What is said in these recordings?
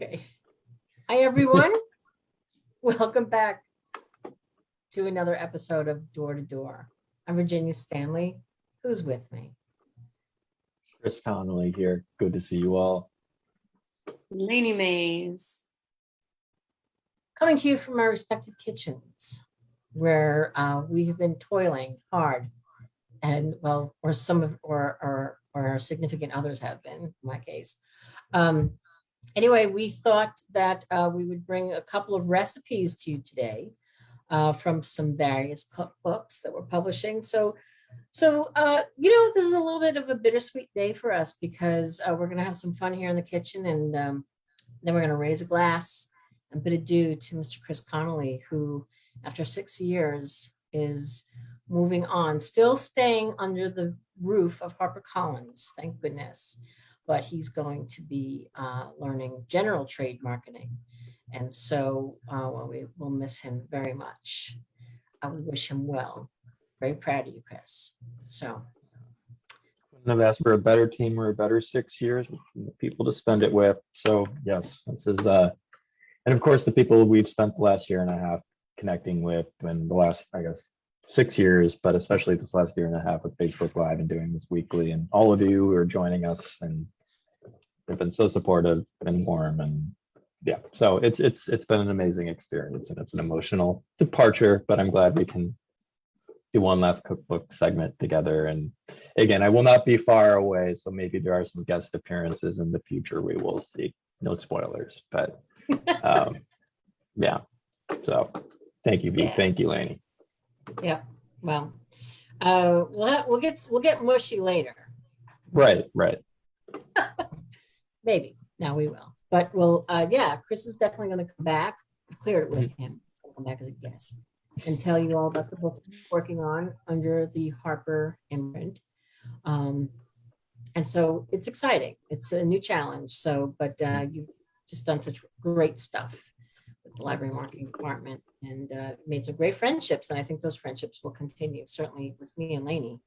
Okay. Hi, everyone. Welcome back to another episode of Door to Door. I'm Virginia Stanley. Who's with me? Chris Connolly here. Good to see you all. Lainey Mays. Coming to you from our respective kitchens, where we have been toiling hard, and well, or some of, or our significant others have been, in my case. Anyway, we thought that we would bring a couple of recipes to you today from some various cookbooks that we're publishing. So this is a little bit of a bittersweet day for us because we're going to have some fun here in the kitchen, and then we're going to raise a glass and bid adieu to Mr. Chris Connolly, who, after 6 years, is moving on, still staying under the roof of HarperCollins, thank goodness. But he's going to be learning general trade marketing. And so we will miss him very much. I would wish him well. Very proud of you, Chris. So. Couldn't have asked for a better team or a better 6 years with people to spend it with. So yes, this is, and of course the people we've spent the last year and a half connecting with, and the last, I guess, 6 years, but especially this last year and a half with Facebook Live and doing this weekly, and all of you who are joining us, and they've been so supportive and warm, and yeah, so it's been an amazing experience, and it's an emotional departure, but I'm glad we can do one last cookbook segment together. And again, I will not be far away, so maybe there are some guest appearances in the future. We will see. No spoilers, but yeah. So thank you, V. Yeah. Thank you, Lainey. Yeah. Well, we'll get mushy later. Right. Maybe. No, we will. But we'll, Chris is definitely going to come back. I've cleared it with him. He'll come back as a guest and tell you all about the books he's working on under the Harper imprint. And so it's exciting. It's a new challenge. So, but you've just done such great stuff with the library marketing department, and made some great friendships. And I think those friendships will continue, certainly with me and Lainey.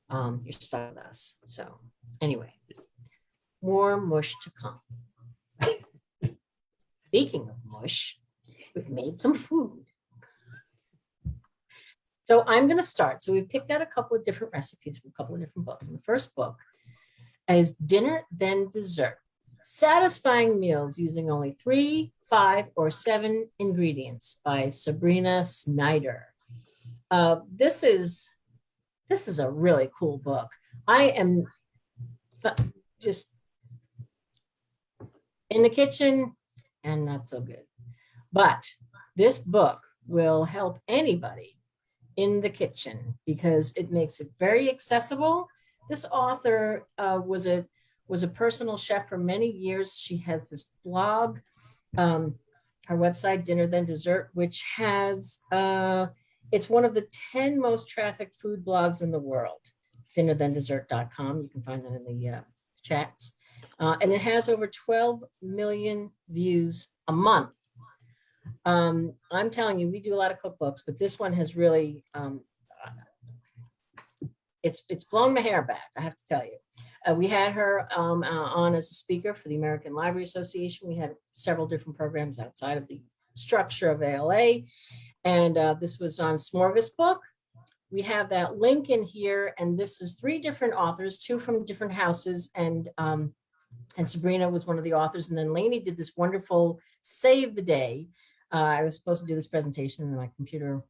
You're stuck with us. So anyway, more mush to come. Speaking of mush, we've made some food. So I'm going to start. So we've picked out a couple of different recipes from a couple of different books. And the first book is Dinner Then Dessert: Satisfying Meals Using Only 3, 5, or 7 Ingredients by Sabrina Snyder. This is a really cool book. I am just in the kitchen and not so good. But this book will help anybody in the kitchen because it makes it very accessible. This author was a personal chef for many years. She has this blog, her website, Dinner Then Dessert, which has, it's one of the 10 most trafficked food blogs in the world, dinnerthendessert.com. You can find that in the chats. And it has over 12 million views a month. I'm telling you, we do a lot of cookbooks, but this one has really, it's blown my hair back, I have to tell you. We had her on as a speaker for the American Library Association. We had several different programs outside of the structure of ALA. And this was on Smorgasbord. We have that link in here, and this is 3 different authors, 2 from different houses, and Sabrina was one of the authors, and then Lainey did this wonderful save the day. I was supposed to do this presentation, and my computer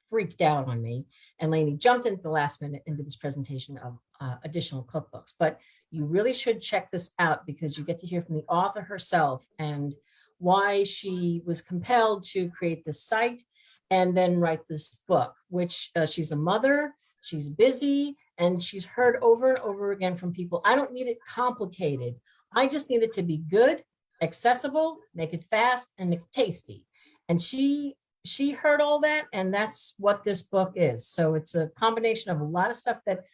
freaked out on me, and Lainey jumped into the last minute into this presentation of additional cookbooks. But you really should check this out because you get to hear from the author herself and why she was compelled to create this site and then write this book, which she's a mother, she's busy, and she's heard over and over again from people, I don't need it complicated. I just need it to be good, accessible, make it fast, and tasty. And she heard all that, and that's what this book is. So it's a combination of a lot of stuff that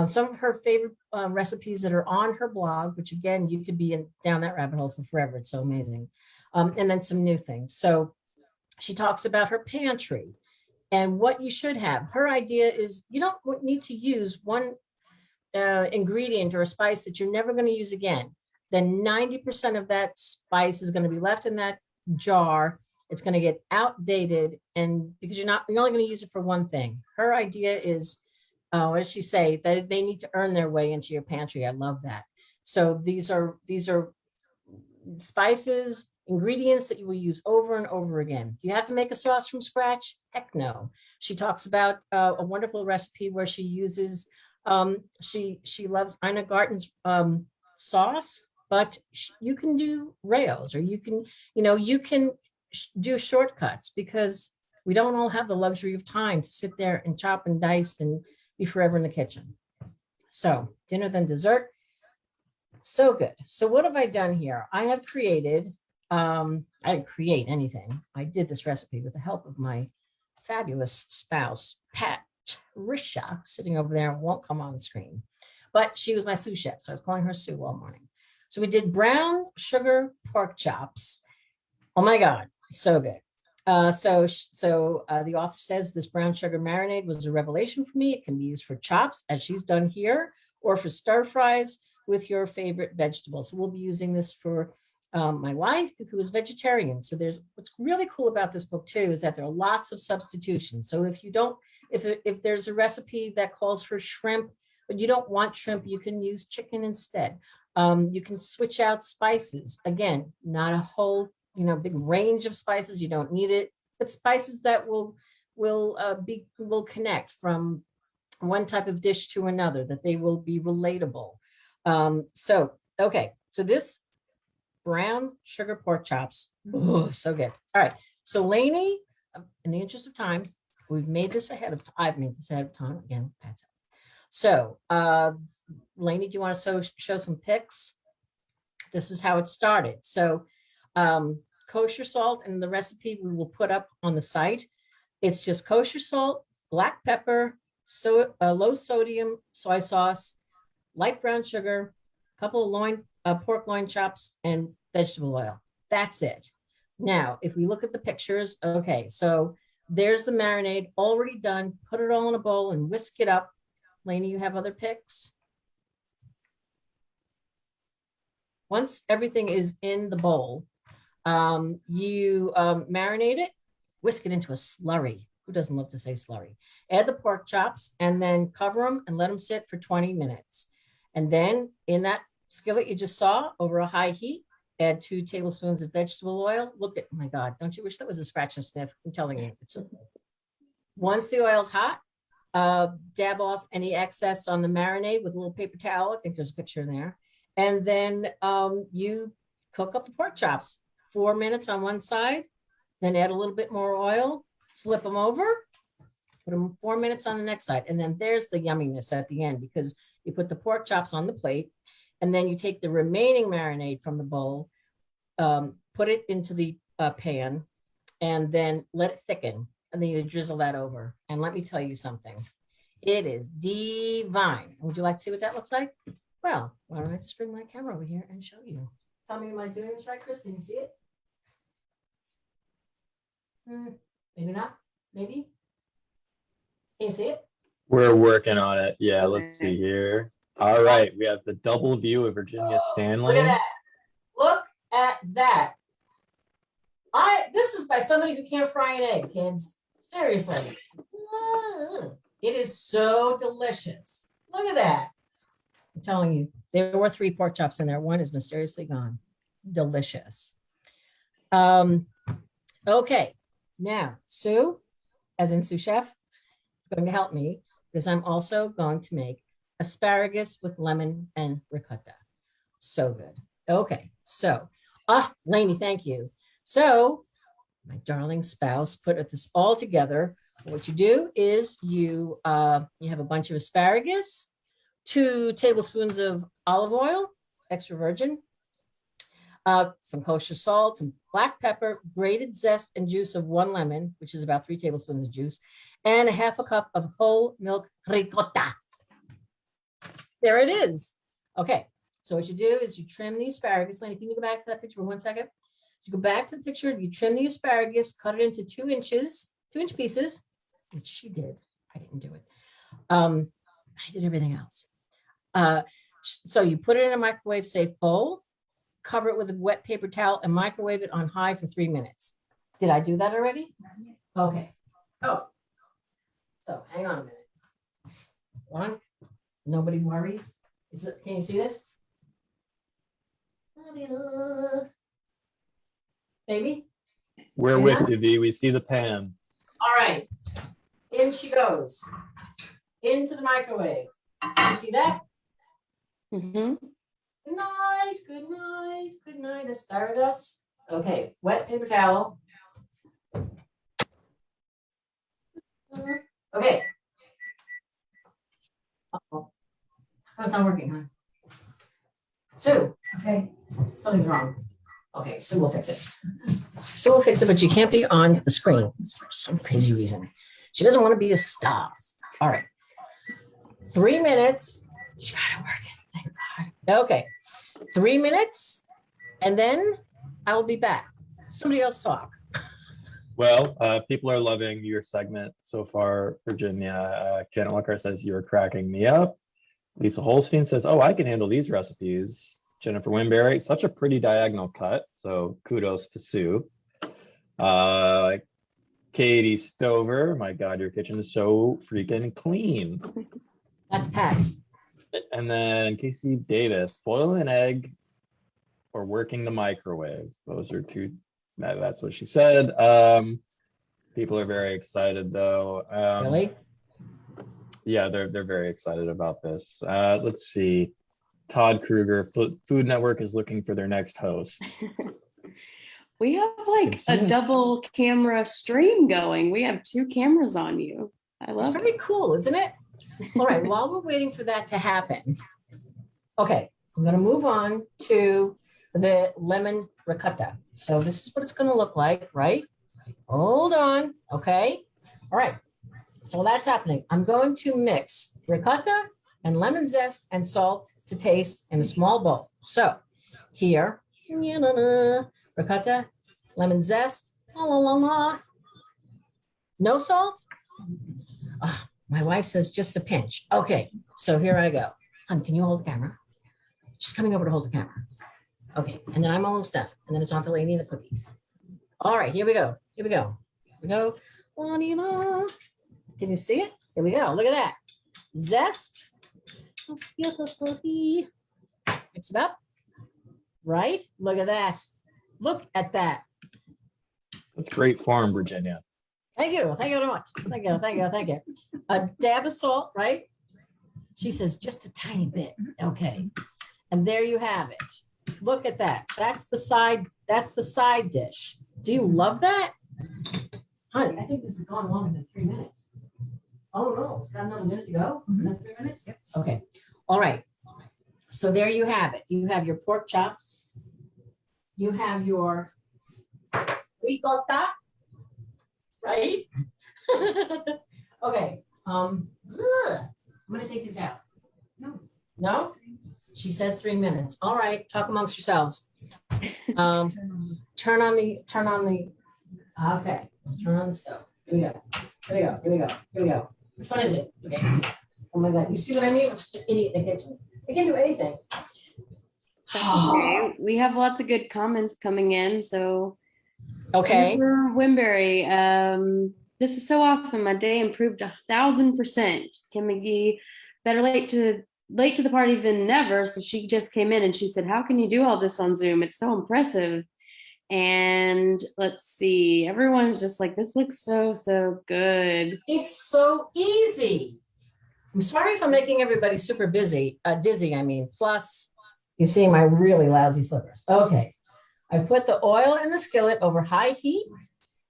some of her favorite recipes that are on her blog, which again, you could be down that rabbit hole for forever. It's so amazing. And then some new things. So she talks about her pantry and what you should have. Her idea is you don't need to use one ingredient or a spice that you're never going to use again. then 90% of that spice is going to be left in that jar. It's going to get outdated, and because you're only going to use it for one thing. Her idea is, what does she say? They need to earn their way into your pantry. I love that. So these are spices, ingredients that you will use over and over again. Do you have to make a sauce from scratch? Heck no. She talks about a wonderful recipe where she uses, she loves Ina Garten's sauce, but you can do Rayo's, or you can do shortcuts, because we don't all have the luxury of time to sit there and chop and dice and be forever in the kitchen. So dinner, then dessert. So good. So what have I done here? I have created, I didn't create anything. I did this recipe with the help of my fabulous spouse, Patricia, sitting over there and won't come on the screen. But she was my sous chef, so I was calling her Sue all morning. So we did brown sugar pork chops. Oh my God, so good. So the author says this brown sugar marinade was a revelation for me. It can be used for chops, as she's done here, or for stir fries with your favorite vegetables. So we'll be using this for my wife, who is vegetarian. So what's really cool about this book too, is that there are lots of substitutions. So if there's a recipe that calls for shrimp, but you don't want shrimp, you can use chicken instead. You can switch out spices. Again, not a whole big range of spices. You don't need it, but spices that will connect from one type of dish to another, that they will be relatable. So this brown sugar pork chops, oh, so good. All right, so Lainey, in the interest of time, I've made this ahead of time again with Pat's help. So Lainey, do you want to show some pics? This is how it started. So kosher salt, and the recipe we will put up on the site. It's just kosher salt, black pepper, low sodium soy sauce, light brown sugar, a couple of pork loin chops, and vegetable oil. That's it. Now, if we look at the pictures, okay, so there's the marinade already done. Put it all in a bowl and whisk it up. Lainey, you have other pics? Once everything is in the bowl, you marinate it, whisk it into a slurry. Who doesn't love to say slurry? Add the pork chops and then cover them and let them sit for 20 minutes. And then in that skillet you just saw over a high heat, add 2 tablespoons of vegetable oil. Look at, oh my God, don't you wish that was a scratch and sniff? I'm telling you, it's so good. Once the oil's hot, dab off any excess on the marinade with a little paper towel. I think there's a picture in there. And then you cook up the pork chops, 4 minutes on one side, then add a little bit more oil, flip them over, put them 4 minutes on the next side. And then there's the yumminess at the end, because you put the pork chops on the plate, and then you take the remaining marinade from the bowl, put it into the pan, and then let it thicken. And then you drizzle that over. And let me tell you something. It is divine. Would you like to see what that looks like? Well, why don't I just bring my camera over here and show you? Tell me, am I doing this right, Chris? Can you see it? Maybe not. Maybe. Can you see it? We're working on it. Yeah, let's see here. All right, we have the double view of Virginia Stanley. Look at that. Look at that. This is by somebody who can't fry an egg, kids. Seriously. It is so delicious. Look at that. I'm telling you, there were 3 pork chops in there. One is mysteriously gone. Delicious. Okay. Now, Sue, as in sous chef, is going to help me, because I'm also going to make asparagus with lemon and ricotta. So good. Okay. So, Lainey, thank you. So, my darling spouse put this all together. What you do is you have a bunch of asparagus, 2 tablespoons of olive oil, extra virgin, some kosher salt, some black pepper, grated zest and juice of 1 lemon, which is about 3 tablespoons of juice, and a half a cup of whole milk ricotta. There it is. Okay, so what you do is you trim the asparagus. Lainey, can you go back to that picture for 1 second? You go back to the picture, you trim the asparagus, cut it into 2-inch pieces, which she did. I didn't do it. I did everything else. So you put it in a microwave safe bowl. cover it with a wet paper towel and microwave it on high for 3 minutes. Did I do that already? Okay. Oh. So hang on a minute. One. Nobody worry. Can you see this? Baby? We're Yeah. with you, V. We see the pan. All right. In she goes. Into the microwave. You see that? Mhm. Good night, good night, good night, asparagus. Okay, wet paper towel. Okay. Uh-oh. How's that working, huh? Sue, okay, something's wrong. Okay, Sue will fix it. Sue will fix it, but she can't be on the screen for some crazy reason. She doesn't want to be a star. All right. 3 minutes. She got it working. Thank God. Okay. 3 minutes, and then I will be back. Somebody else talk. Well, people are loving your segment so far, Virginia. Janet Walker says you're cracking me up. Lisa Holstein says, oh, I can handle these recipes. Jennifer Winberry, such a pretty diagonal cut. So kudos to Sue. Katie Stover, my God, your kitchen is so freaking clean. That's Pat. And then Casey Davis, boil an egg or working the microwave. Those are two, that's what she said. People are very excited though. Really? Yeah, they're very excited about this. Let's see. Todd Kruger, Food Network is looking for their next host. We have like a double camera stream going. We have 2 cameras on you. I It's love very it. cool, isn't it? All right, while we're waiting for that to happen. Okay, I'm gonna move on to the lemon ricotta. So this is what it's gonna look like, right? Hold on, okay? All right, so that's happening. I'm going to mix ricotta and lemon zest and salt to taste in a small bowl. So here, ricotta, lemon zest, la la la la. No salt? Oh, my wife says just a pinch. Okay, so here I go. Hon, can you hold the camera? She's coming over to hold the camera. Okay, and then I'm almost done. And then it's on to Lainey and the cookies. All right, here we go. Here we go. Here we go. Can you see it? Here we go. Look at that. Zest. Mix it up. Right? Look at that. Look at that. That's great form, Virginia. Thank you. Thank you very much. Thank you. Thank you. Thank you. A dab of salt, right? She says just a tiny bit. Okay. And there you have it. Look at that. That's the side. That's the side dish. Do you love that? Honey, I think this has gone longer than 3 minutes. Oh no, it's got another minute to go. Another 3 minutes? Yep. Okay. All right. So there you have it. You have your pork chops. You have your ricotta. Right? Okay. I'm gonna take this out. No. No? She says 3 minutes. All right, talk amongst yourselves. Turn on the, okay, turn on the stove. Here we go. Here we go. Here we go. Here we go. Which one is it? Okay. Oh my God. You see what I mean? I'm just an idiot in the kitchen. I can't do anything. Okay. We have lots of good comments coming in. So Okay. Jennifer Winberry, this is so awesome. My day improved 1,000%. Kim McGee, better late to the party than never. So she just came in and she said, how can you do all this on Zoom? It's so impressive. And let's see, everyone's just like, this looks so, so good. It's so easy. I'm sorry if I'm making everybody super busy, dizzy, I mean. Plus, you see my really lousy slippers. Okay. I put the oil in the skillet over high heat.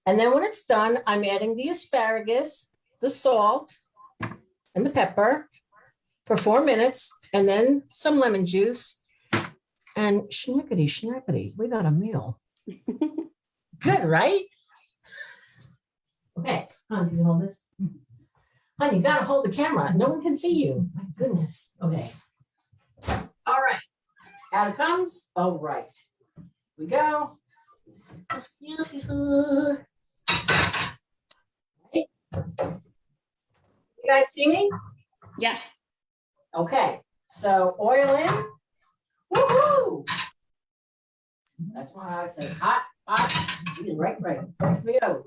And then when it's done, I'm adding the asparagus, the salt, and the pepper for 4 minutes, and then some lemon juice. And schnickety, schnackety, we got a meal. Good, right? Okay, hon, can you hold this? Hon, you gotta hold the camera. No one can see you. My goodness. Okay. All right. Out it comes. All right. We go. You guys see me? Yeah. Okay. So oil in. Woohoo! That's why I says hot, hot. Right. Here we go.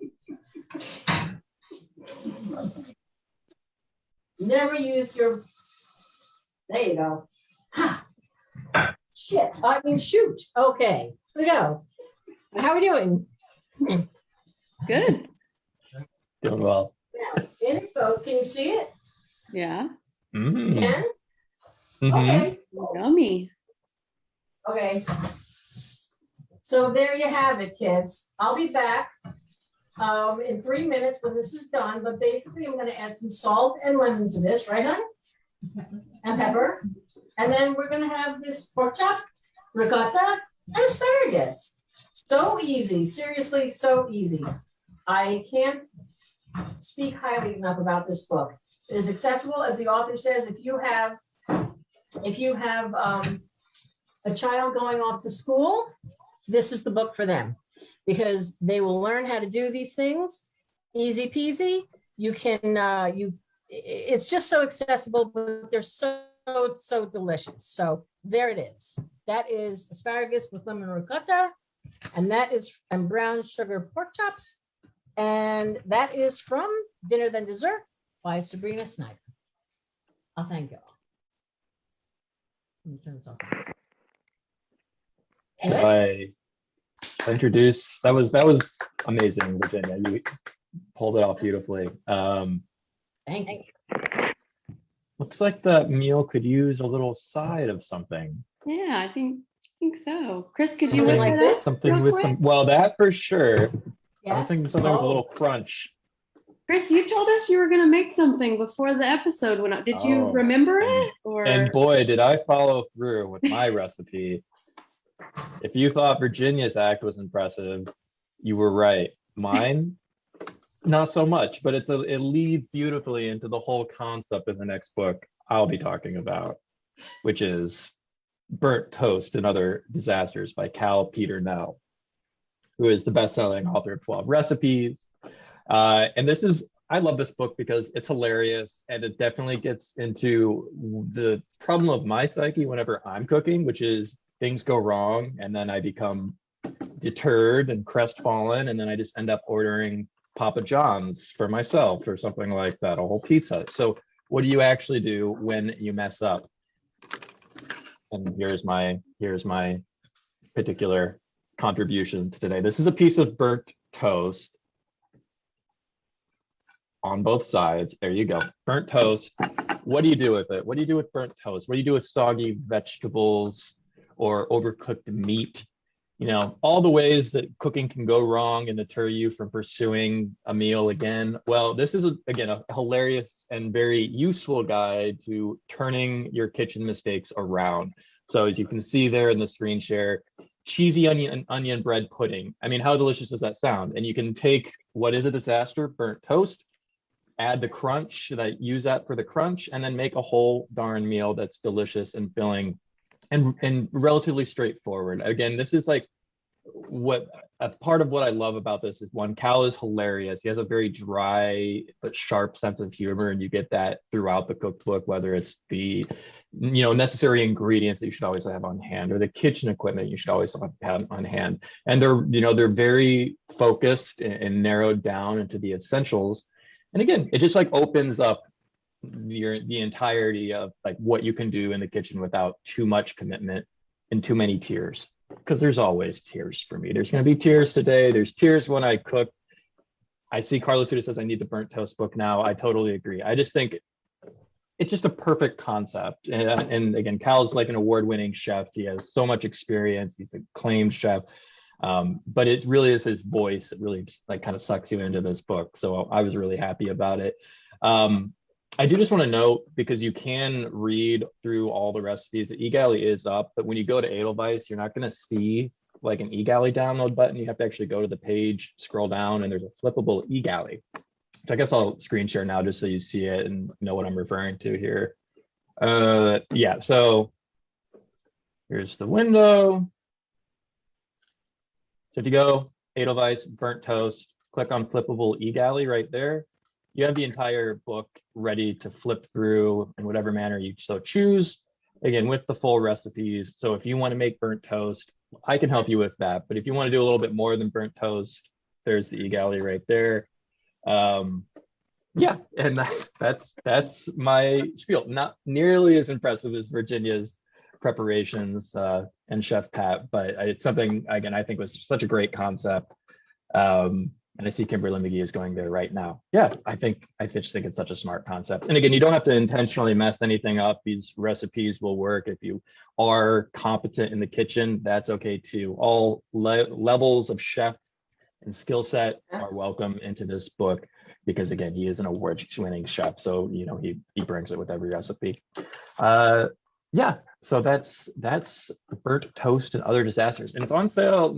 Never use your, there you go. Ha. Shit, I mean, shoot. Okay, here we go. How are we doing? Good. Doing well. Now, in it goes. Can you see it? Yeah. Mm. Again? Mhm. Okay. Yummy. Okay. So there you have it, kids. I'll be back in 3 minutes when this is done, but basically I'm gonna add some salt and lemon to this, right, hon? And pepper. And then we're gonna have this pork chop, ricotta, and asparagus. So easy, seriously, so easy. I can't speak highly enough about this book. It is accessible, as the author says, if you have a child going off to school, this is the book for them, because they will learn how to do these things, easy peasy. You can, it's just so accessible, but they're so delicious. So there it is. That is asparagus with lemon ricotta, and that is brown sugar pork chops, and that is from Dinner Then Dessert by Sabrina Snyder. I'll thank you all. Let me turn this off. Shall I introduce? That was amazing, Virginia. You pulled it off beautifully. Thank you. Looks like the meal could use a little side of something. Yeah, I think so. Chris, could you Something look like at this? this Something real with quick? some, well, that for sure. I was Yes. thinking something with a Oh. little crunch. Chris, you told us you were going to make something before the episode went out. Did you Oh, remember and- it? Or And boy, did I follow through with my recipe. If you thought Virginia's act was impressive, you were right. Mine, not so much, but it leads beautifully into the whole concept of the next book I'll be talking about, which is Burnt Toast and Other Disasters by Cal Peternell, who is the best-selling author of 12 Recipes. And I love this book because it's hilarious, and it definitely gets into the problem of my psyche whenever I'm cooking, which is things go wrong and then I become deterred and crestfallen, and then I just end up ordering Papa John's for myself or something like that, a whole pizza. So what do you actually do when you mess up? And here's my particular contribution to today. This is a piece of burnt toast on both sides. There you go. Burnt toast. What do you do with it? What do you do with burnt toast? What do you do with soggy vegetables or overcooked meat? You know, all the ways that cooking can go wrong and deter you from pursuing a meal again. Well, this is, again, a hilarious and very useful guide to turning your kitchen mistakes around. So as you can see there in the screen share, cheesy onion bread pudding. I mean, how delicious does that sound? And you can take what is a disaster, burnt toast, add the crunch, use that for the crunch, and then make a whole darn meal that's delicious and filling and relatively straightforward. Again, this is like a part of what I love about this is, one, Cal is hilarious. He has a very dry but sharp sense of humor, and you get that throughout the cookbook, whether it's the necessary ingredients that you should always have on hand, or the kitchen equipment you should always have on hand. And they're very focused and narrowed down into the essentials. And again, it just like opens up the entirety of like what you can do in the kitchen without too much commitment and too many tears, because there's always tears for me. There's going to be tears today. There's tears when I cook. I see Carlos who says I need the burnt toast book now. I totally agree. I just think it's just a perfect concept. And again, Cal's like an award-winning chef. He has so much experience. He's an acclaimed chef. But it really is his voice that really just like kind of sucks you into this book. So I was really happy about it. I do just want to note, because you can read through all the recipes, the eGalley is up, but when you go to Edelweiss, you're not going to see like an eGalley download button. You have to actually go to the page, scroll down, and there's a flippable eGalley. So I guess I'll screen share now just so you see it and know what I'm referring to here. Yeah, so here's the window. So if you go Edelweiss, burnt toast, click on flippable eGalley right there, you have the entire book ready to flip through in whatever manner you so choose, again, with the full recipes. So if you want to make burnt toast, I can help you with that. But if you want to do a little bit more than burnt toast, there's the e-galley right there. Yeah, and that's my spiel. Not nearly as impressive as Virginia's preparations and Chef Pat, but it's something, again, I think was such a great concept. And I see Kimberly McGee is going there right now. Yeah, I just think it's such a smart concept. And again, you don't have to intentionally mess anything up. These recipes will work if you are competent in the kitchen. That's okay too. All levels of chef and skill set are welcome into this book, because again, he is an award-winning chef, so he brings it with every recipe. Yeah, so that's Burnt Toast and Other Disasters, and it's on sale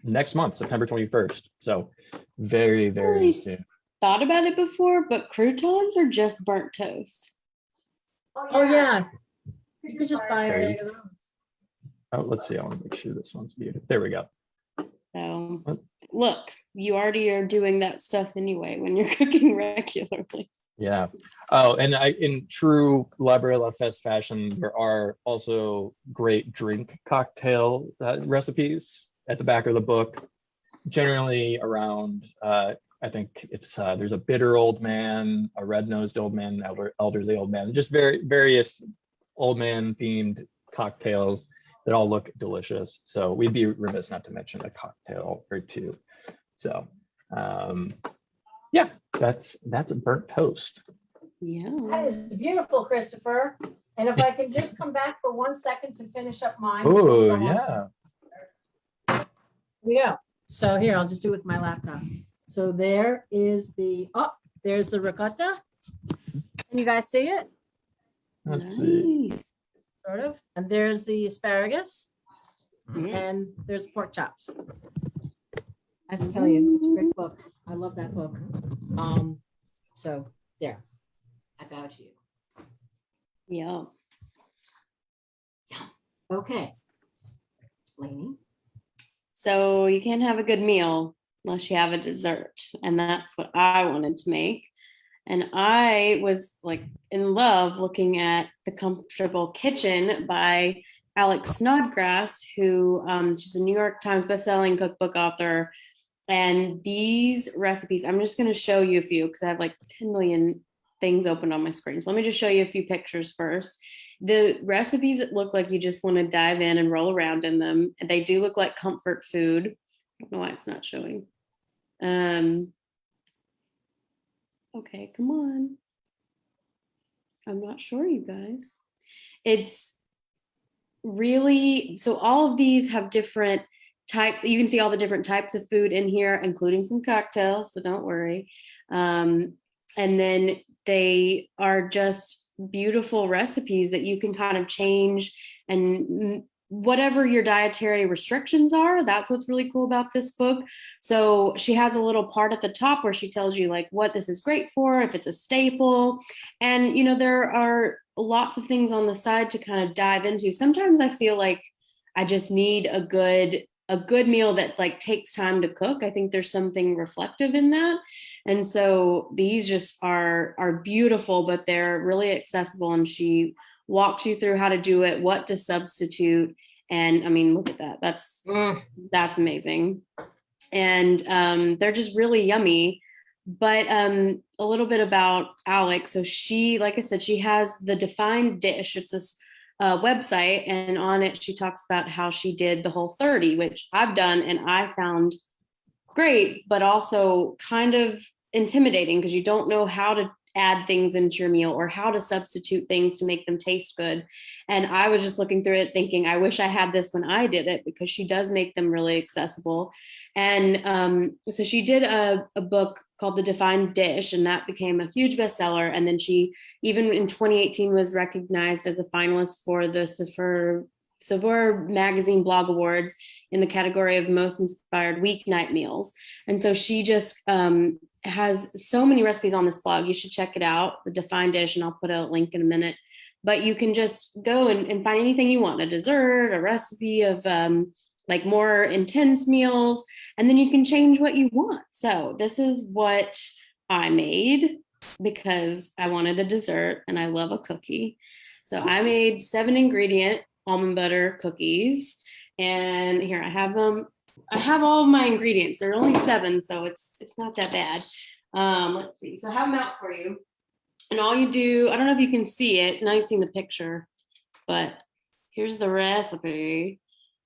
next month, September 21st. So very, very soon. Thought about it before, but croutons are just burnt toast. Oh yeah, you could just buy it. Oh, let's see. I want to make sure this one's muted. There we go. So look, you already are doing that stuff anyway when you're cooking regularly. Yeah. Oh, and in true Library Love Fest fashion, there are also great drink cocktail recipes at the back of the book. Generally around, I think it's there's a bitter old man, a red-nosed old man, elderly old man, just various old man themed cocktails that all look delicious. So we'd be remiss not to mention a cocktail or two. So yeah, that's a burnt toast. Yeah. That is beautiful, Christopher. And if I can just come back for 1 second to finish up mine. Oh, yeah. Yeah. So here, I'll just do it with my laptop. So there is there's the ricotta. Can you guys see it? Let's see. Sort of. And there's the asparagus. Mhm. And there's pork chops. I have to tell you, it's a great book. I love that book. So there, I bow to you. Yeah. Okay. Lainey. So you can't have a good meal unless you have a dessert. And that's what I wanted to make. And I was like in love looking at The Comfortable Kitchen by Alex Snodgrass, who she's a New York Times bestselling cookbook author. And these recipes, I'm just going to show you a few because I have like 10 million things open on my screen. So let me just show you a few pictures first. The recipes look like you just want to dive in and roll around in them. And they do look like comfort food. I don't know why it's not showing. Okay, come on. I'm not sure, you guys. It's really, so all of these have different types. You can see all the different types of food in here, including some cocktails, so don't worry. And then they are just beautiful recipes that you can kind of change, and whatever your dietary restrictions are, that's what's really cool about this book. So she has a little part at the top where she tells you like what this is great for, if it's a staple. And, there are lots of things on the side to kind of dive into. Sometimes I feel like I just need a good meal that like takes time to cook. I think there's something reflective in that. And so these just are beautiful, but they're really accessible. And she walks you through how to do it, what to substitute. And I mean, look at that. That's amazing. And they're just really yummy. But a little bit about Alex. So she, like I said, she has the Defined Dish. It's this website, and on it she talks about how she did the Whole30, which I've done and I found great, but also kind of intimidating because you don't know how to add things into your meal or how to substitute things to make them taste good. And I was just looking through it thinking, I wish I had this when I did it, because she does make them really accessible. And so she did a book called The Defined Dish, and that became a huge bestseller. And then she, even in 2018, was recognized as a finalist for the Saveur Magazine Blog Awards in the category of most inspired weeknight meals. And so she just has so many recipes on this blog. You should check it out, The Defined Dish, and I'll put a link in a minute. But you can just go and find anything you want, a dessert, a recipe of like more intense meals, and then you can change what you want. So this is what I made because I wanted a dessert and I love a cookie. So I made 7 ingredient almond butter cookies, And here I have them. I have all my ingredients. There are only 7, so it's not that bad. Let's see. So I have them out for you. And all you do, I don't know if you can see it. Now you've seen the picture, but here's the recipe.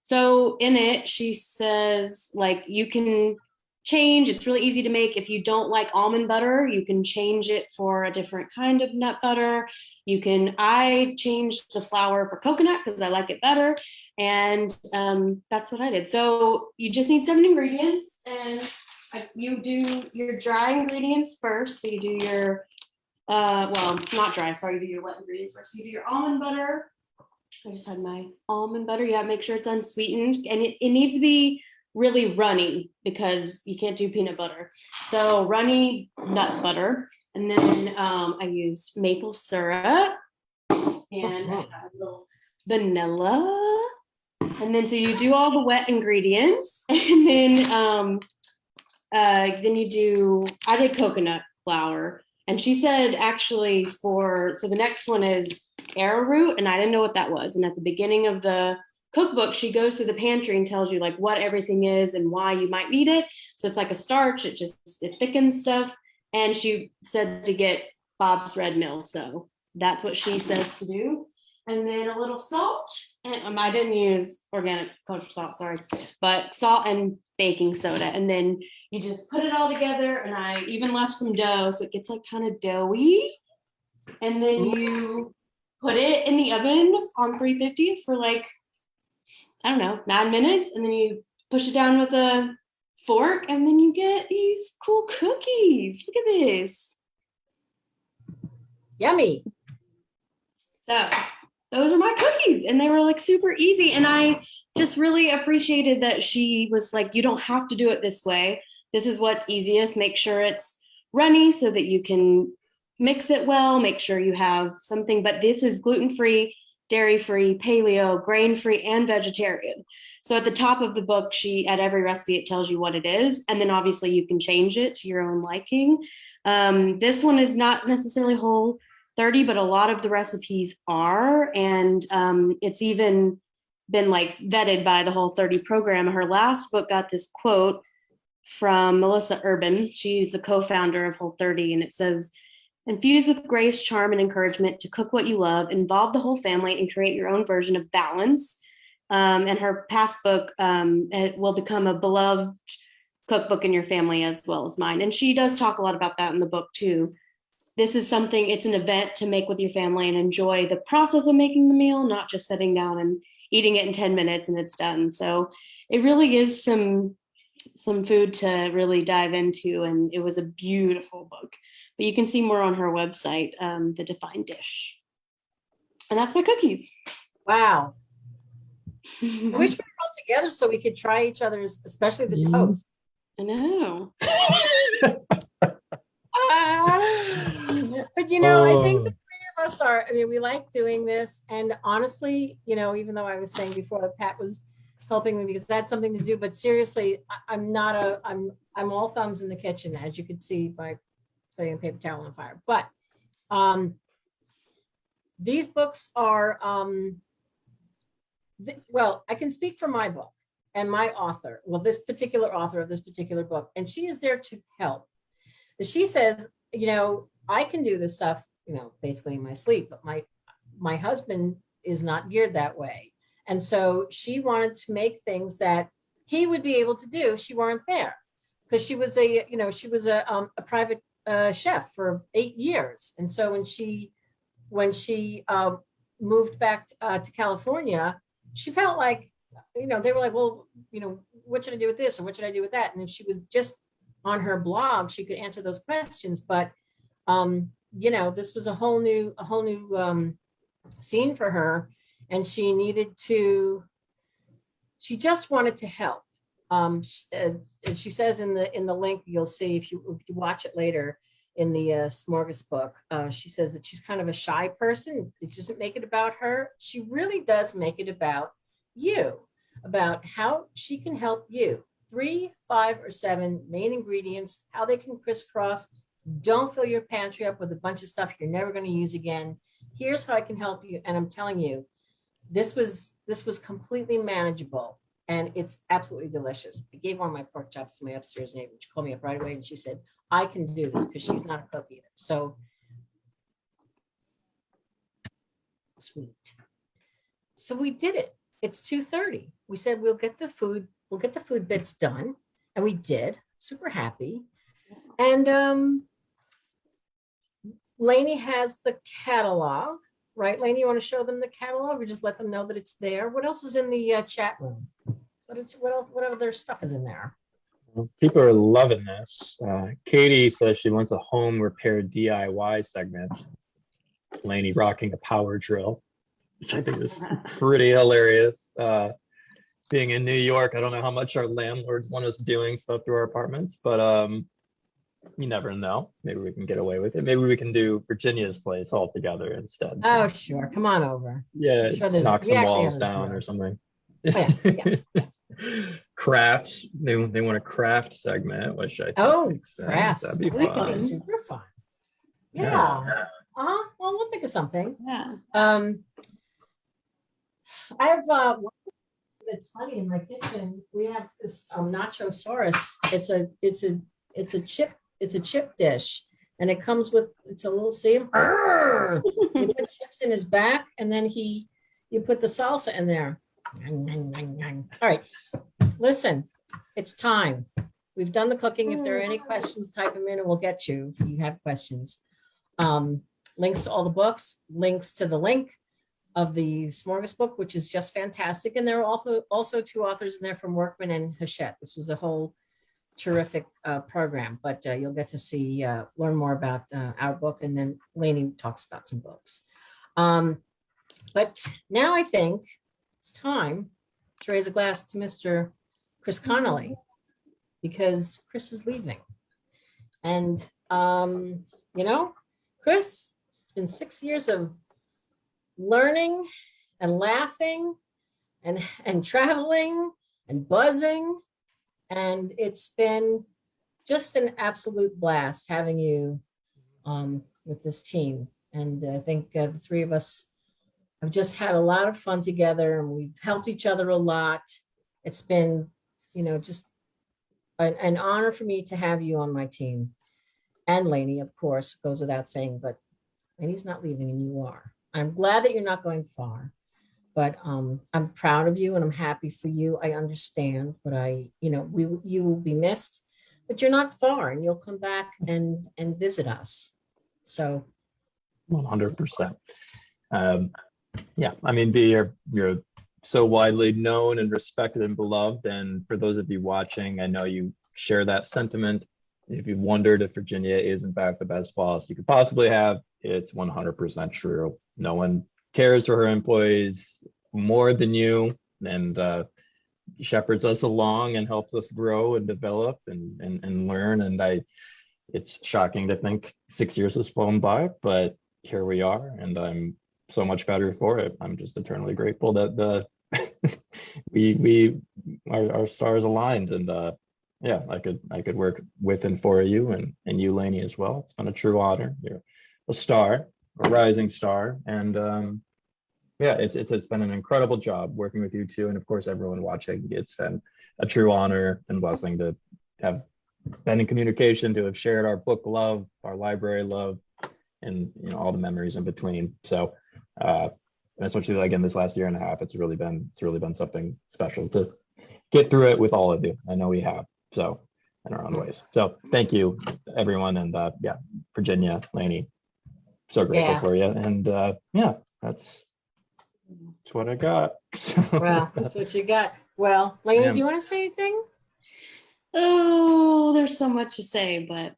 So in it, she says, like, you can change. It's really easy to make. If you don't like almond butter, you can change it for a different kind of nut butter. I changed the flour for coconut because I like it better. And that's what I did. So you just need 7 ingredients, and you do your dry ingredients first. So you do your, well, not dry, sorry, you do your wet ingredients first. So you do your almond butter. I just had my almond butter. Yeah, make sure it's unsweetened, and it needs to be really runny because you can't do peanut butter. So runny nut butter. And then I used maple syrup, and I had a little vanilla. And then so you do all the wet ingredients, and then I did coconut flour. And she said actually so the next one is arrowroot, and I didn't know what that was. And at the beginning of the cookbook, she goes through the pantry and tells you like what everything is and why you might need it. So it's like a starch, it thickens stuff. And she said to get Bob's Red Mill. So that's what she says to do. And then a little salt. And I didn't use organic kosher salt, sorry, but salt and baking soda. And then you just put it all together. And I even left some dough so it gets like kind of doughy. And then you put it in the oven on 350 for like, I don't know, 9 minutes. And then you push it down with a fork, and then you get these cool cookies. Look at this. Yummy. So those are my cookies, and they were like super easy. And I just really appreciated that she was like, you don't have to do it this way. This is what's easiest. Make sure it's runny so that you can mix it well. Make sure you have something, but this is gluten-free, dairy-free, paleo, grain-free, and vegetarian. So at the top of the book, at every recipe, it tells you what it is. And then obviously you can change it to your own liking. This one is not necessarily Whole30, but a lot of the recipes are. And it's even been like vetted by the Whole30 program. Her last book got this quote from Melissa Urban. She's the co-founder of Whole30. And it says, "Infuse with grace, charm, and encouragement to cook what you love, involve the whole family, and create your own version of balance." And her past book, it will become a beloved cookbook in your family as well as mine. And she does talk a lot about that in the book too. This is something, it's an event to make with your family and enjoy the process of making the meal, not just sitting down and eating it in 10 minutes and it's done. So it really is some food to really dive into. And it was a beautiful book. But you can see more on her website, The Defined Dish. And that's my cookies. Wow. I wish we were all together so we could try each other's, especially the toast. I know. But I think the 3 of us we like doing this. And honestly, even though I was saying before that Pat was helping me because that's something to do, but seriously, I'm all thumbs in the kitchen, as you can see by putting a paper towel on fire. But these books are, I can speak for my book and my author. Well, this particular author of this particular book, and she is there to help. She says, I can do this stuff, basically in my sleep, but my husband is not geared that way. And so she wanted to make things that he would be able to do if she weren't there. Because she was a private chef for 8 years. And so when she moved back to California, she felt like, they were like, well, what should I do with this? Or what should I do with that? And if she was just on her blog, she could answer those questions. But, this was a whole new scene for her. And she just wanted to help. She says in the link, you'll see if you watch it later in the Smorgas book, she says that she's kind of a shy person. It doesn't make it about her. She really does make it about you, about how she can help you. 3, 5, or 7 main ingredients, how they can crisscross. Don't fill your pantry up with a bunch of stuff you're never going to use again. Here's how I can help you. And I'm telling you, this was completely manageable. and it's absolutely delicious. I gave one of my pork chops to my upstairs neighbor. She called me up right away and she said, I can do this because she's not a cook either. So sweet. So we did it. It's 2:30. We said we'll get the food bits done. And we did. Super happy. And Lainey has the catalog, right? Lainey, you want to show them the catalog or just let them know that it's there? What else is in the chat room? What other stuff is in there? Well, people are loving this. Katie says she wants a home repair DIY segment. Lainey rocking a power drill, which I think is pretty hilarious. Being in New York, I don't know how much our landlords want us doing stuff to our apartments, but you never know. Maybe we can get away with it. Maybe we can do Virginia's place all together instead. Oh, sure. Come on over. Yeah, Sure knock we some actually walls have a down drill. or something. Oh, yeah. Crafts. They want a craft segment, which I think Oh, makes sense. crafts. That'd be That could be fun. super fun. Yeah. Yeah. Well, we'll think of something. Yeah. I have one that's funny in my kitchen. We have this nachosaurus. It's a chip dish, and it comes with it's a little you put chips in his back, and then you put the salsa in there. All right, listen, it's time. We've done the cooking. If there are any questions, type them in and we'll get you if you have questions. Links to all the books, links to the link of the Smorgasbord, which is just fantastic. And there are also two authors in there from Workman and Hachette. This was a whole terrific program, but you'll get to see, learn more about our book. And then Lainey talks about some books. But now I think it's time to raise a glass to Mr. Chris Connolly, because Chris is leaving. And, Chris, it's been 6 years of learning and laughing and traveling and buzzing. And it's been just an absolute blast having you with this team. And I think the three of us have just had a lot of fun together, and we've helped each other a lot. It's been, just an honor for me to have you on my team. And Lainey, of course, goes without saying, but Lainey's not leaving and you are. I'm glad that you're not going far, but I'm proud of you and I'm happy for you. I understand, but you will be missed, but you're not far and you'll come back and visit us. So 100%. Yeah, I mean, you're so widely known and respected and beloved. And for those of you watching, I know you share that sentiment. If you've wondered if Virginia is in fact the best boss you could possibly have, it's 100% true. No one cares for her employees more than you, and shepherds us along and helps us grow and develop and learn. And it's shocking to think 6 years has flown by, but here we are, and I'm so much better for it. I'm just eternally grateful that our stars aligned, and yeah, I could work with and for you and you, Lainey, as well. It's been a true honor. You're a star, a rising star, and yeah, it's been an incredible job working with you too, and of course everyone watching. It's been a true honor and blessing to have been in communication, to have shared our book love, our library love, and all the memories in between. So especially again this last year and a half, it's really been something special to get through it with all of you. I know we have, so in our own ways. So thank you, everyone, and yeah, Virginia, Lainey, so grateful for you. And yeah, that's what I got. Well, that's what you got. Well, Lainey, do you want to say anything? Oh, there's so much to say, but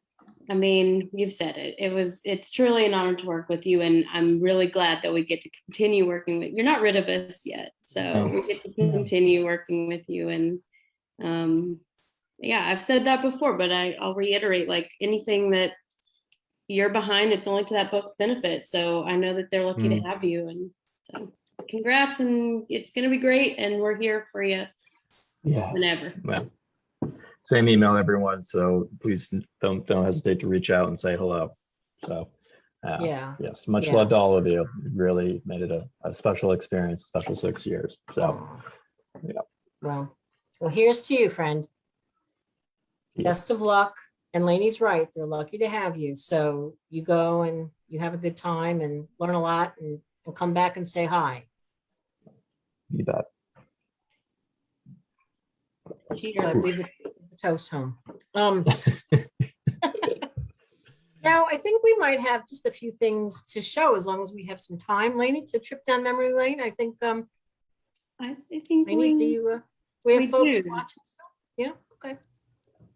I mean, you've said it. It's truly an honor to work with you, and I'm really glad that we get to continue working with. You're not rid of us yet, so we get to continue working with you. And yeah, I've said that before, but I'll reiterate, like anything that you're behind, it's only to that book's benefit. So I know that they're lucky to have you, and so congrats, and it's going to be great, and we're here for you. Yeah. Whenever. Well, same email, everyone. So please don't hesitate to reach out and say hello. So yes, much love to all of you. You really made it a special experience, special 6 years. So yeah. Well, Well, here's to you, friend. Best of luck. And Lainey's right. They're lucky to have you. So you go and you have a good time and learn a lot and come back and say hi. You bet. Good. Leave the toast home. Now, I think we might have just a few things to show as long as we have some time, Lainey, to trip down memory lane. I think, I think Lainey, do you, we have we folks do. watching still? Yeah, okay.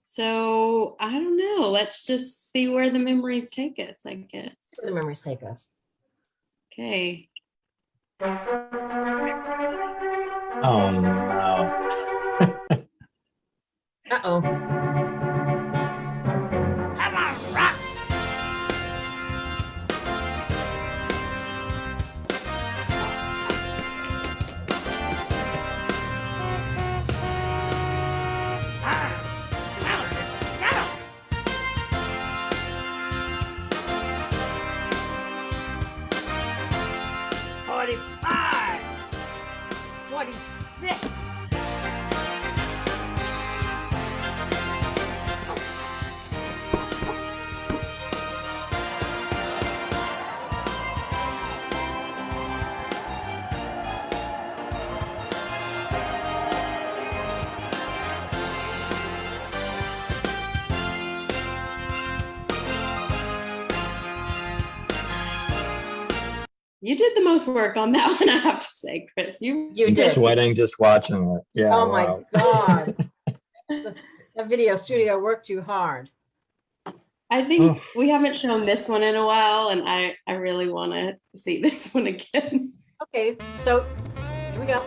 So I don't know. Let's just see where the memories take us, I guess. Where the memories take us. Okay. Oh no. Uh-oh. Come on, rock! Get him! 45! 46! You did the most work on that one, I have to say, Chris. You I'm did. sweating just watching it. Yeah. Oh wow. my God. That video studio worked you hard. I think we haven't shown this one in a while, and I really want to see this one again. Okay, so here we go.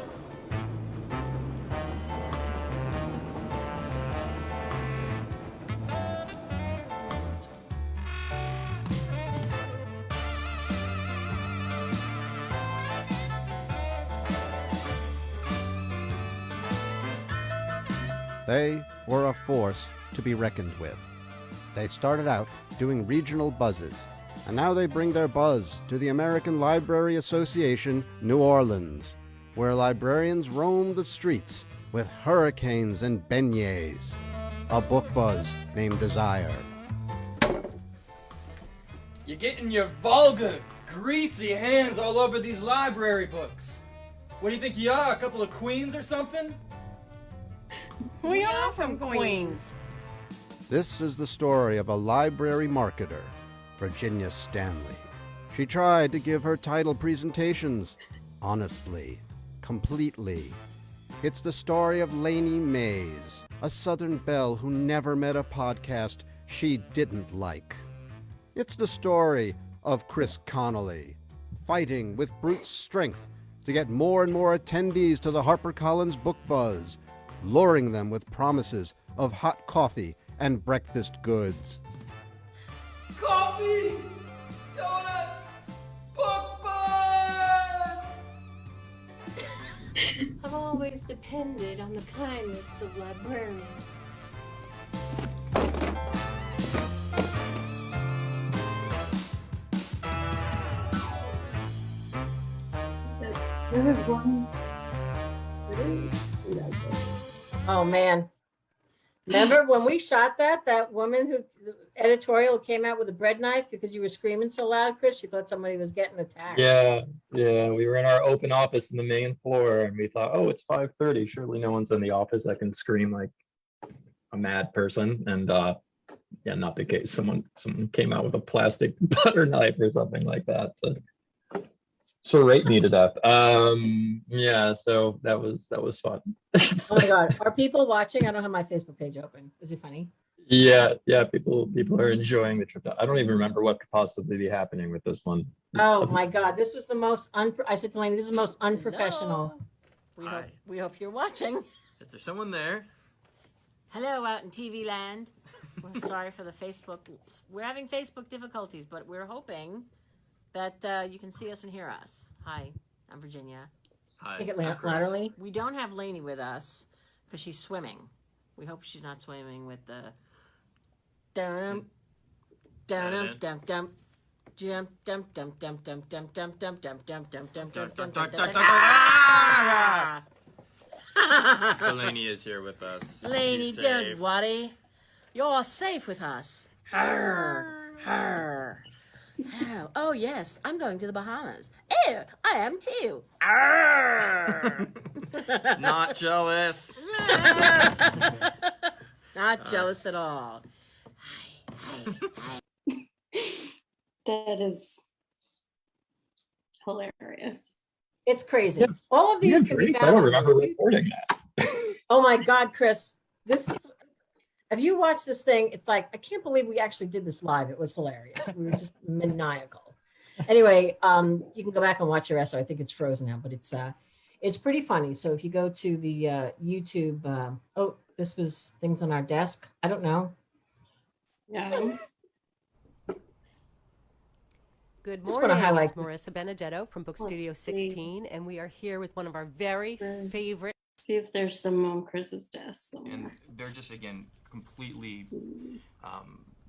They were a force to be reckoned with. They started out doing regional buzzes, and now they bring their buzz to the American Library Association, New Orleans, where librarians roam the streets with hurricanes and beignets. A book buzz named Desire. You're getting your vulgar, greasy hands all over these library books. What do you think you are, a couple of queens or something? We are from Queens. This is the story of a library marketer, Virginia Stanley. She tried to give her title presentations honestly, completely. It's the story of Lainey Mays, a Southern belle who never met a podcast she didn't like. It's the story of Chris Connolly, fighting with brute strength to get more and more attendees to the HarperCollins Book Buzz, luring them with promises of hot coffee and breakfast goods. Coffee! Donuts! Book buzz! I've always depended on the kindness of librarians. Oh, man. Remember when we shot that woman who, the editorial came out with a bread knife because you were screaming so loud, Chris, you thought somebody was getting attacked. Yeah. We were in our open office in the main floor, and we thought, oh, it's 5:30. Surely no one's in the office that can scream like a mad person. And yeah, not the case. Someone came out with a plastic butter knife or something like that to serrate me to death. Yeah, so that was fun. Oh my God. Are people watching? I don't have my Facebook page open. Is it funny? Yeah, people are enjoying the trip. I don't even remember what could possibly be happening with this one. Oh my God. This was the most, I said to Lainey, this is the most unprofessional. Hello. We hope you're watching. Is there someone there? Hello out in TV land. We're sorry for the Facebook. We're having Facebook difficulties, but we're hoping that you can see us and hear us. Hi, I'm Virginia. Hi. Make it I'm Chris. laterally. We don't have Lainey with us because she's swimming. We hope she's not swimming with the dum dum dum dum jump dum dum dum dum dum dum dum dum dum dum dum dum dum dum dum. Delaney is here with us. Laney, She's don't safe. worry. You're safe with us. Arr, arr. Oh, yes, I'm going to the Bahamas. Oh, I am too. Arr. Not jealous. Not jealous at all. That is hilarious. It's crazy. Yeah. All of We these had can be drinks. I found don't on remember YouTube. recording that. Oh my God, Chris, if you watch this thing, it's like, I can't believe we actually did this live. It was hilarious. We were just maniacal. Anyway, you can go back and watch the rest. I think it's frozen now, but it's pretty funny. So if you go to the YouTube, oh, this was things on our desk. I don't know. Yeah. Good Just wanna morning, highlight- it's Marissa Benedetto from Book Oh, Studio see. 16, and we are here with one of our very Good. favorite. See if there's some on Chris's desk And somewhere. they're just, again, completely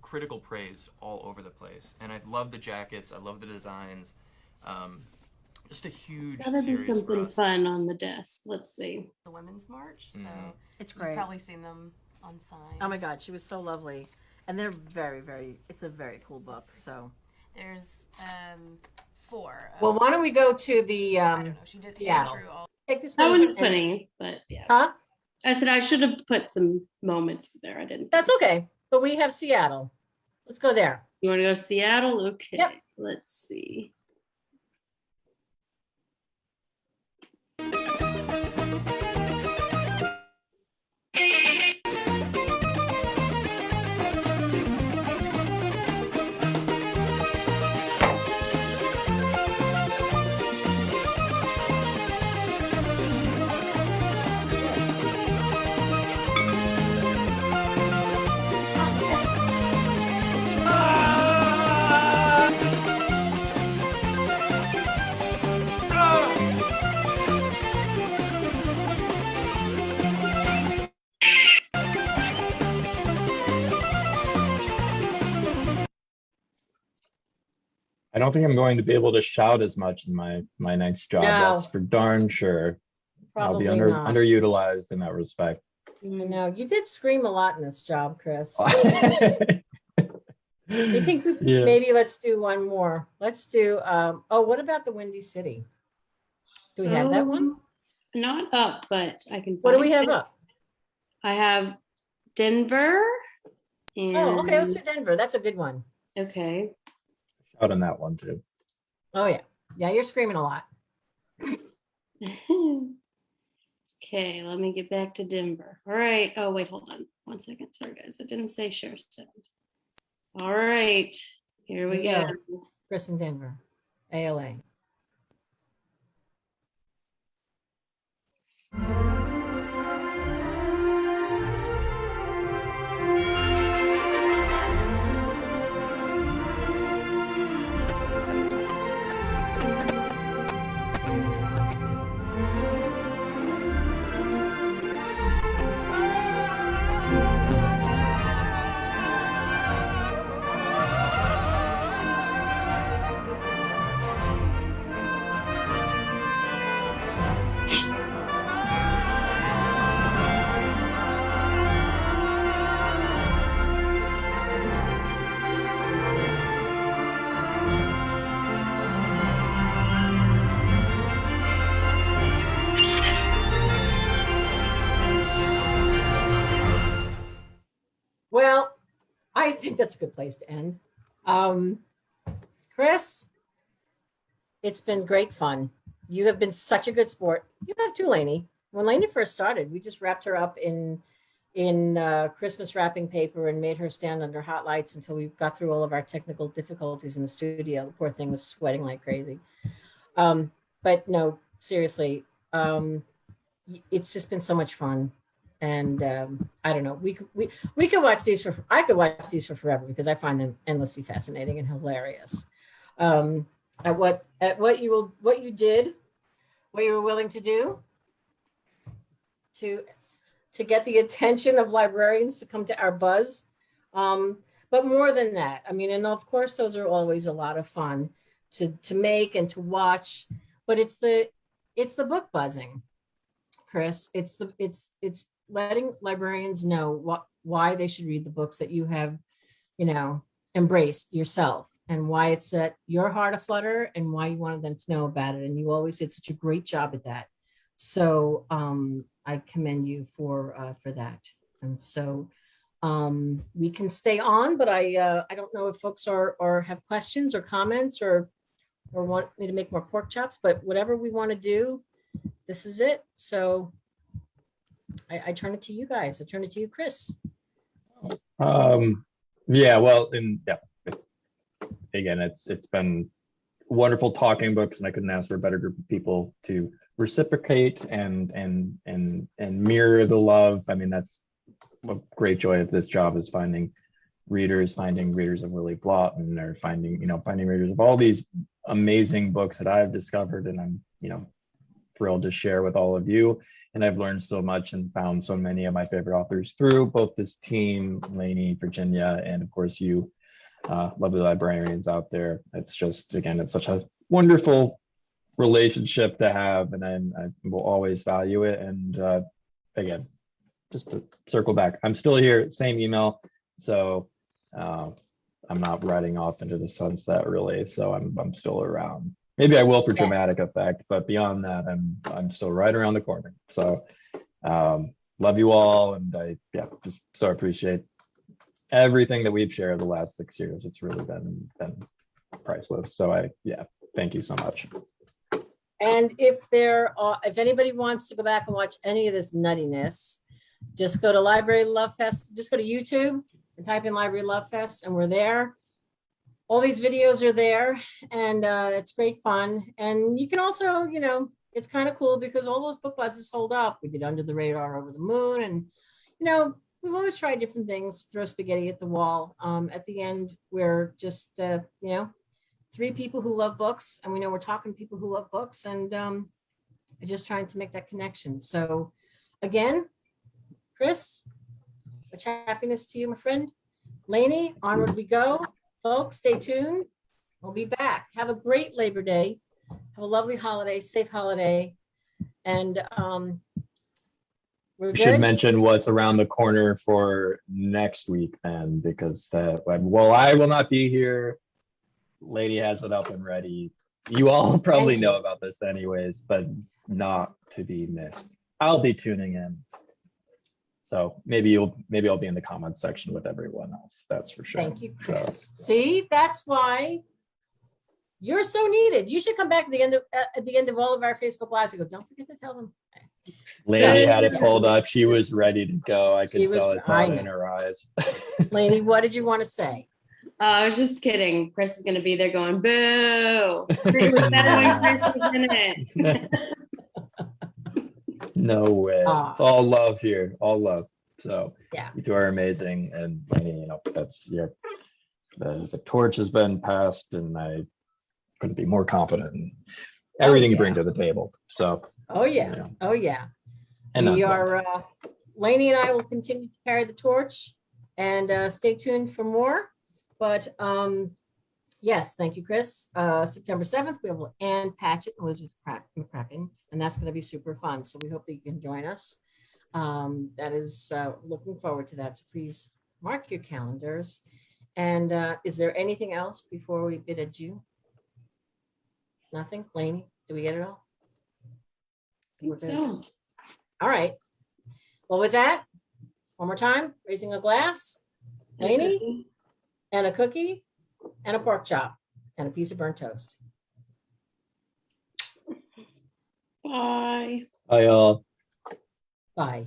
critical praise all over the place. And I love the jackets. I love the designs. Just a huge Gotta be series for something us. fun on the desk. Let's see. The Women's March, so Mhm. It's you've great. probably seen them on signs. Oh my God, she was so lovely. And they're very, very, it's a very cool book. So, There's 4. well, why don't we go to the, I don't know. She did Seattle. through all. take this That one one's and- funny, but yeah. Huh? I said I should have put some moments there. I didn't. That's okay. But we have Seattle. Let's go there. You want to go to Seattle? Okay. Yep. Let's see. I don't think I'm going to be able to shout as much in my next job. No. That's for darn sure. I'll be Probably not. underutilized in that respect. I know. You did scream a lot in this job, Chris. You think we Yeah. maybe let's do one more. Let's do oh, what about the Windy City? Do we have that one? Not up, but I can. What do we find have it. up? I have Denver. And, Oh, okay, let's do Denver. That's a good one. Okay. Shout on that one too. Oh yeah. Yeah, you're screaming a lot. Okay, let me get back to Denver. All right. Oh, wait, hold on. 1 second. Sorry, guys. I didn't say share sound. All right. Here we Here go. we Chris in Denver. ALA. Well, I think that's a good place to end. Chris, it's been great fun. You have been such a good sport. You have too, Lainey. When Lainey first started, we just wrapped her up in Christmas wrapping paper and made her stand under hot lights until we got through all of our technical difficulties in the studio. The poor thing was sweating like crazy. But no, seriously, it's just been so much fun. And I don't know, we could watch these I could watch these for forever because I find them endlessly fascinating and hilarious. At what you did, what you were willing to do to get the attention of librarians to come to our buzz. But more than that, I mean, and of course, those are always a lot of fun to make and to watch, but it's the book buzzing. Chris. It's letting librarians know why they should read the books that you have, embraced yourself, and why it's set your heart aflutter, and why you wanted them to know about it. And you always did such a great job at that. So I commend you for that. And so we can stay on, but I don't know if folks are have questions or comments or want me to make more pork chops, but whatever we want to do, this is it. So I turn it to you guys. I turn it to you, Chris. Yeah, well, and yeah, again, it's been wonderful talking books, and I couldn't ask for a better group of people to reciprocate and mirror the love. I mean, that's a great joy of this job, is finding readers of Willie Blotton, or finding readers of all these amazing books that I've discovered, and I'm thrilled to share with all of you. And I've learned so much and found so many of my favorite authors through both this team, Lainey, Virginia, and of course you, lovely librarians out there. It's just, again, it's such a wonderful relationship to have, and I will always value it. And again, just to circle back, I'm still here, same email, so I'm not riding off into the sunset really, so I'm still around. Maybe I will for dramatic effect, but beyond that, I'm still right around the corner. So love you all, and I just so appreciate everything that we've shared the last 6 years. It's really been priceless. So thank you so much. And if anybody wants to go back and watch any of this nuttiness, just go to Library Love Fest. Just go to YouTube and type in Library Love Fest, and we're there. All these videos are there, and it's great fun. And you can also, it's kind of cool because all those book buzzes hold up. We did Under the Radar, Over the Moon, and we've always tried different things. Throw spaghetti at the wall. At the end, we're just three people who love books, and we know we're talking to people who love books, and we're just trying to make that connection. So again, Chris, much happiness to you, my friend. Lainey, onward we go. Folks, stay tuned. We'll be back. Have a great Labor Day. Have a lovely holiday, safe holiday. And we're We should good. mention what's around the corner for next week then, because I will not be here. Lady has it up and ready. You all probably Thank you. know about this anyways, but not to be missed. I'll be tuning in. So maybe I'll be in the comments section with everyone else. That's for sure. Thank you, Chris. See, that's why you're so needed. You should come back at the end of all of our Facebook lives and go, don't forget to tell them. Lady had it pulled up. She was ready to go. I could tell it's I all know. in her eyes. Lainey, what did you want to say? I was just kidding. Chris is going to be there going, boo. It was better when Chris was in it. No way. It's all love here. All love. So Yeah. you two are amazing. And Lainey, that's the torch has been passed, and I couldn't be more confident in everything you bring to the table. So Oh yeah. Oh yeah. and We that's are Lainey and I will continue to carry the torch, and stay tuned for more. But yes, thank you, Chris. September 7th, we have Ann Patchett and Elizabeth McCracken, and that's going to be super fun. So we hope that you can join us. That is looking forward to that. So please mark your calendars. And is there anything else before we bid adieu? Nothing? Lainey, do we get it all? We're good. So, All right. Well, with that, one more time, raising a glass, Lainey, and a cookie, and a pork chop, and a piece of burnt toast. bye. Bye, y'all. Bye.